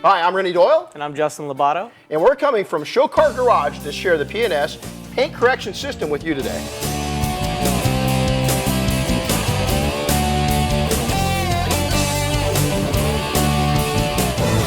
Hi, I'm Renny Doyle. And I'm Justin Labato. And we're coming from Show Car Garage to share the P&S paint correction system with you today.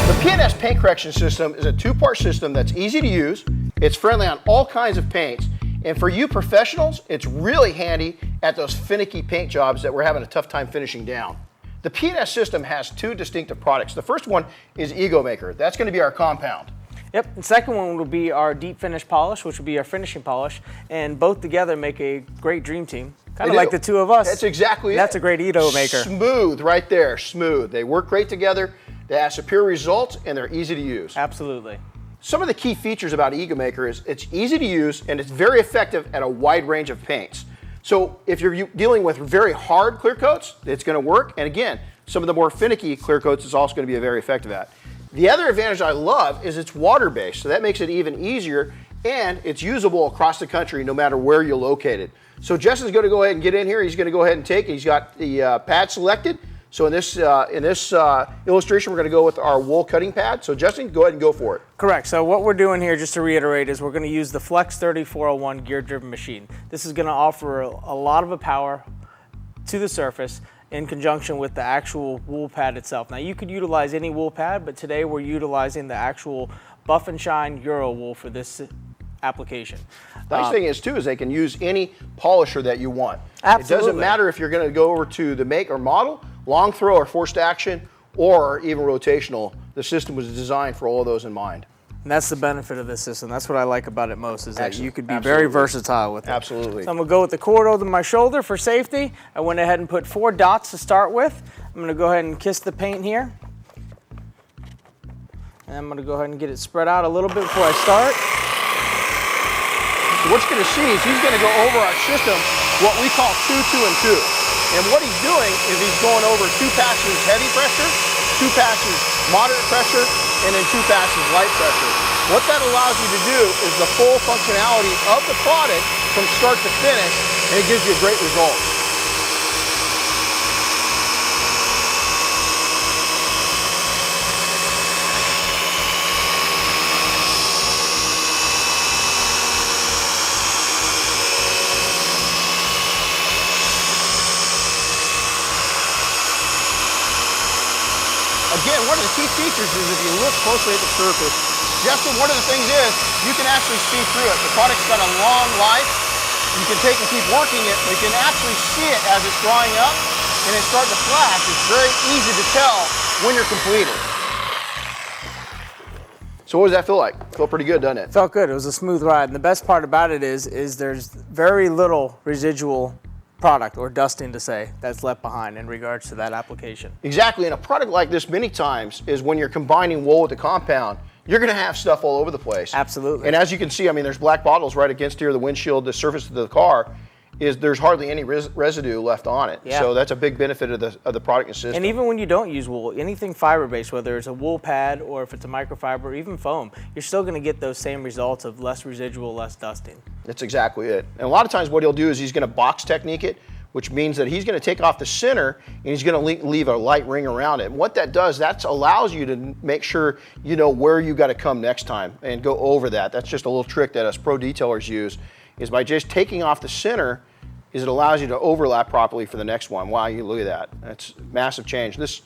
The P&S paint correction system is a two-part system that's easy to use. It's friendly on all kinds of paints. And for you professionals, it's really handy at those finicky paint jobs that we're having a tough time finishing down. The P&S system has two distinctive products. The first one is Ego Maker. That's going to be our compound. Yep, the second one will be our deep finish polish, which will be our finishing polish, and both together make a great dream team. Kind of like the two of us. That's exactly it. That's a great Ego Maker. Smooth right there, smooth. They work great together, they have superior results, and they're easy to use. Absolutely. Some of the key features about Ego Maker is it's easy to use and it's very effective at a wide range of paints. So if you're dealing with very hard clear coats, it's going to work. And again, some of the more finicky clear coats is also going to be very effective at. The other advantage I love is it's water-based, so that makes it even easier, and it's usable across the country no matter where you're located. So Justin's going to go ahead and get in here. He's going to go ahead and take it. He's got the pad selected. So in this illustration, we're going to go with our wool cutting pad. So Justin, go ahead and go for it. Correct. So what we're doing here, just to reiterate, is we're going to use the Flex 3401 gear-driven machine. This is going to offer a lot of power to the surface in conjunction with the actual wool pad itself. Now you could utilize any wool pad, but today we're utilizing the actual Buff and Shine Euro wool for this application. The nice thing is too is they can use any polisher that you want. Absolutely. It doesn't matter if you're going to go over to the make or model, long throw or forced action, or even rotational. The system was designed for all of those in mind. And that's the benefit of this system. That's what I like about it most, is that Excellent. you could be very versatile with it. Absolutely. So I'm going to go with the cord over my shoulder for safety. I went ahead and put 4 dots to start with. I'm going to go ahead and kiss the paint here. And I'm going to go ahead and get it spread out a little bit before I start. So what you're going to see is he's going to go over our system, what we call 2, 2, and 2. And what he's doing is he's going over 2 passes heavy pressure, 2 passes moderate pressure, and then 2 passes light pressure. What that allows you to do is the full functionality of the product from start to finish, and it gives you a great result. Again, one of the key features is if you look closely at the surface, Justin, one of the things is you can actually see through it. The product's got a long life. You can take and keep working it, but you can actually see it as it's drying up and it's starting to flash. It's very easy to tell when you're completed. So what does that feel like? Felt pretty good, doesn't it? Felt good. It was a smooth ride. And the best part about it is there's very little residual product, or dusting to say, that's left behind in regards to that application. Exactly, and a product like this many times is when you're combining wool with the compound, you're going to have stuff all over the place. Absolutely. And as you can see, I mean, there's black bottles right against here, the windshield, the surface of the car, there's hardly any residue left on it. Yeah. So that's a big benefit of the product and system. And even when you don't use wool, anything fiber-based, whether it's a wool pad or if it's a microfiber or even foam, you're still going to get those same results of less residual, less dusting. That's exactly it. And a lot of times what he'll do is he's going to box technique it, which means that he's going to take off the center and he's going to leave a light ring around it. And what that does, that allows you to make sure you know where you got to come next time and go over that. That's just a little trick that us pro detailers use, is by just taking off the center, is it allows you to overlap properly for the next one. Wow, you look at that. That's massive change. This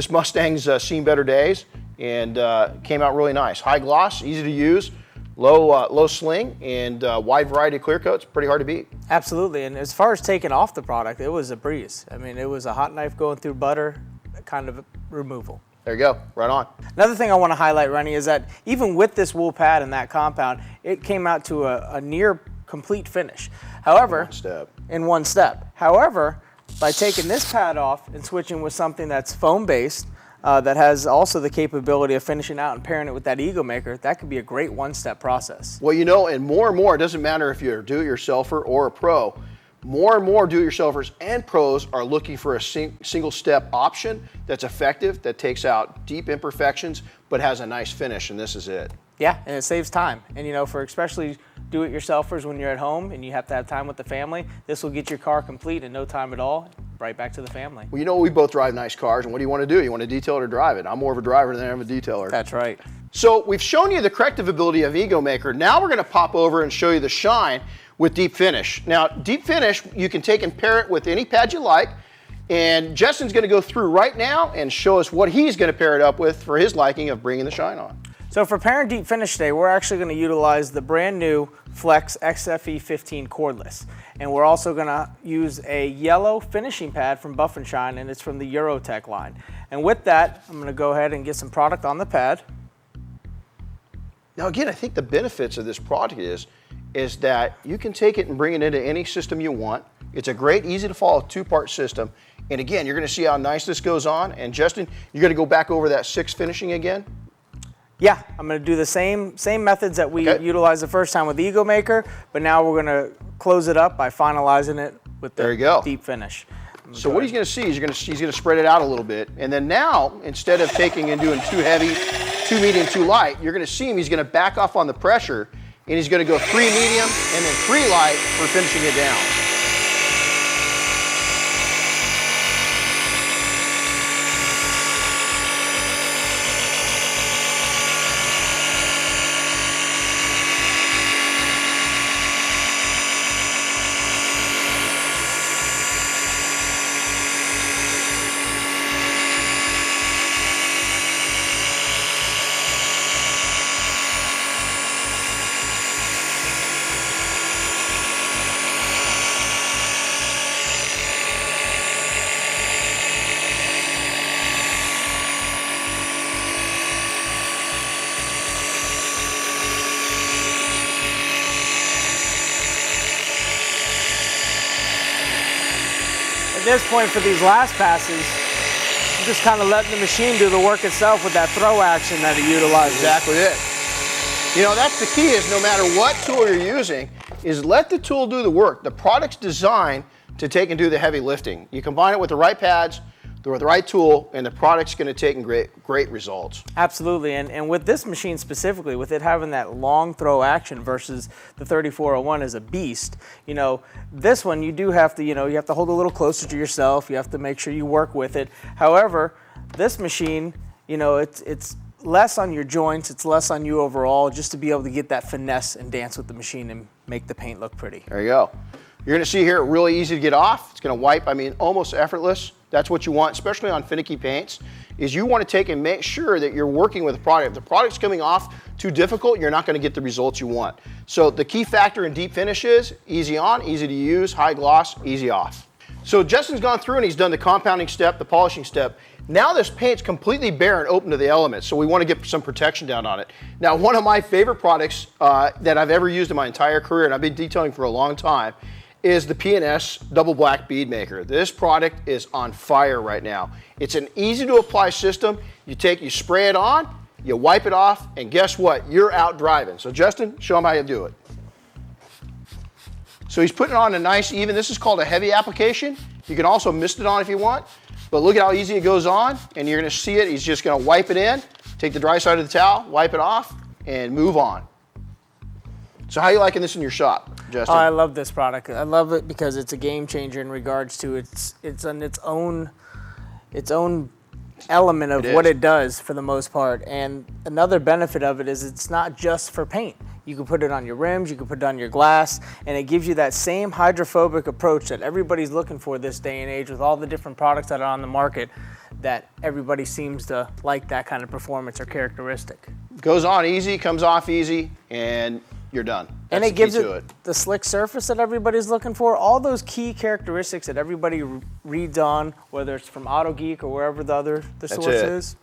Mustang's seen better days and came out really nice. High gloss, easy to use, low sling, and wide variety of clear coats. Pretty hard to beat. Absolutely, and as far as taking off the product, it was a breeze. I mean, it was a hot knife going through butter kind of removal. There you go, right on. Another thing I want to highlight, Renny, is that even with this wool pad and that compound, it came out to a near complete finish. However, in one step. However, by taking this pad off and switching with something that's foam-based, that has also the capability of finishing out and pairing it with that Ego Maker, that could be a great one-step process. Well, you know, and more, it doesn't matter if you're a do-it-yourselfer or a pro, more and more do-it-yourselfers and pros are looking for a single-step option that's effective, that takes out deep imperfections, but has a nice finish, and this is it. Yeah, and it saves time. And you know, for especially do-it-yourselfers when you're at home and you have to have time with the family, this will get your car complete in no time at all. right back to the family. Well, you know, we both drive nice cars, and what do you want to do? You want to detail it or drive it? I'm more of a driver than I'm a detailer. That's right. So we've shown you the corrective ability of Ego Maker. Now we're going to pop over and show you the shine with Deep Finish. Now, Deep Finish, you can take and pair it with any pad you like, and Justin's going to go through right now and show us what he's going to pair it up with for his liking of bringing the shine on. So for pairing Deep Finish today, we're actually going to utilize the brand new Flex XFE 15 cordless. And we're also going to use a yellow finishing pad from Buff & Shine, and it's from the Eurotech line. And with that, I'm going to go ahead and get some product on the pad. Now again, I think the benefits of this product is that you can take it and bring it into any system you want. It's a great, easy to follow two-part system. And again, you're going to see how nice this goes on. And Justin, you're going to go back over that 6 finishing again? Yeah, I'm going to do the same methods that we utilized the first time with the Ego Maker, but now we're going to close it up by finalizing it with the Deep Finish. So what he's going to see is he's going to spread it out a little bit, and then now instead of taking and doing too heavy, too medium, too light, you're going to see him. He's going to back off on the pressure, and he's going to go 3 medium and then 3 light for finishing it down. At this point for these last passes, I'm just kind of letting the machine do the work itself with that throw action that it utilizes. Exactly it. You know, that's the key is no matter what tool you're using, is let the tool do the work. The product's designed to take and do the heavy lifting. You combine it with the right pads, with the right tool, and the product's going to take great results. Absolutely, and with this machine specifically, with it having that long throw action versus the 3401 is a beast. You know, this one you do have to, you have to hold a little closer to yourself. You have to make sure you work with it. However, this machine, it's less on your joints, it's less on you overall, just to be able to get that finesse and dance with the machine and make the paint look pretty. There you go. You're going to see here, really easy to get off. It's going to wipe, almost effortless. That's what you want, especially on finicky paints, is you want to take and make sure that you're working with the product. If the product's coming off too difficult, you're not going to get the results you want. So the key factor in Deep Finish is easy on, easy to use, high gloss, easy off. So Justin's gone through and he's done the compounding step, the polishing step. Now this paint's completely bare and open to the elements, so we want to get some protection down on it. Now, one of my favorite products that I've ever used in my entire career, and I've been detailing for a long time, is the P&S Double Black Bead Maker. This product is on fire right now. It's an easy to apply system. You spray it on, you wipe it off, and guess what? You're out driving. So Justin, show him how you do it. So he's putting it on a nice even, this is called a heavy application. You can also mist it on if you want, but look at how easy it goes on, and you're gonna see it. He's just gonna wipe it in, take the dry side of the towel, wipe it off, and move on. So how are you liking this in your shop, Justin? Oh, I love this product. I love it because it's a game changer in regards to it's on its own element of what it does for the most part. And another benefit of it is it's not just for paint. You can put it on your rims, you can put it on your glass, and it gives you that same hydrophobic approach that everybody's looking for this day and age with all the different products that are on the market, that everybody seems to like that kind of performance or characteristic. Goes on easy, comes off easy, and you're done. And it gives it the slick surface that everybody's looking for. All those key characteristics that everybody reads on, whether it's from Autogeek or wherever the source is.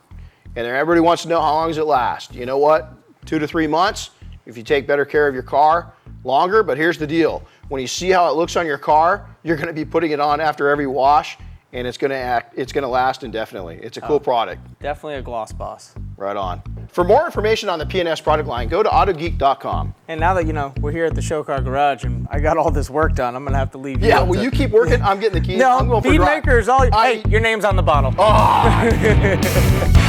And everybody wants to know how long does it last. You know what? 2 to 3 months if you take better care of your car. Longer, but here's the deal. When you see how it looks on your car, you're going to be putting it on after every wash, and it's going to last indefinitely. It's a cool product. Definitely a gloss boss. Right on. For more information on the P&S product line, go to autogeek.com. And now that we're here at the Show Car Garage and I got all this work done, I'm gonna have to leave you. Yeah, will you keep working? I'm getting the keys. No, I'm going for Bead Maker's all. Hey, your name's on the bottle. Oh.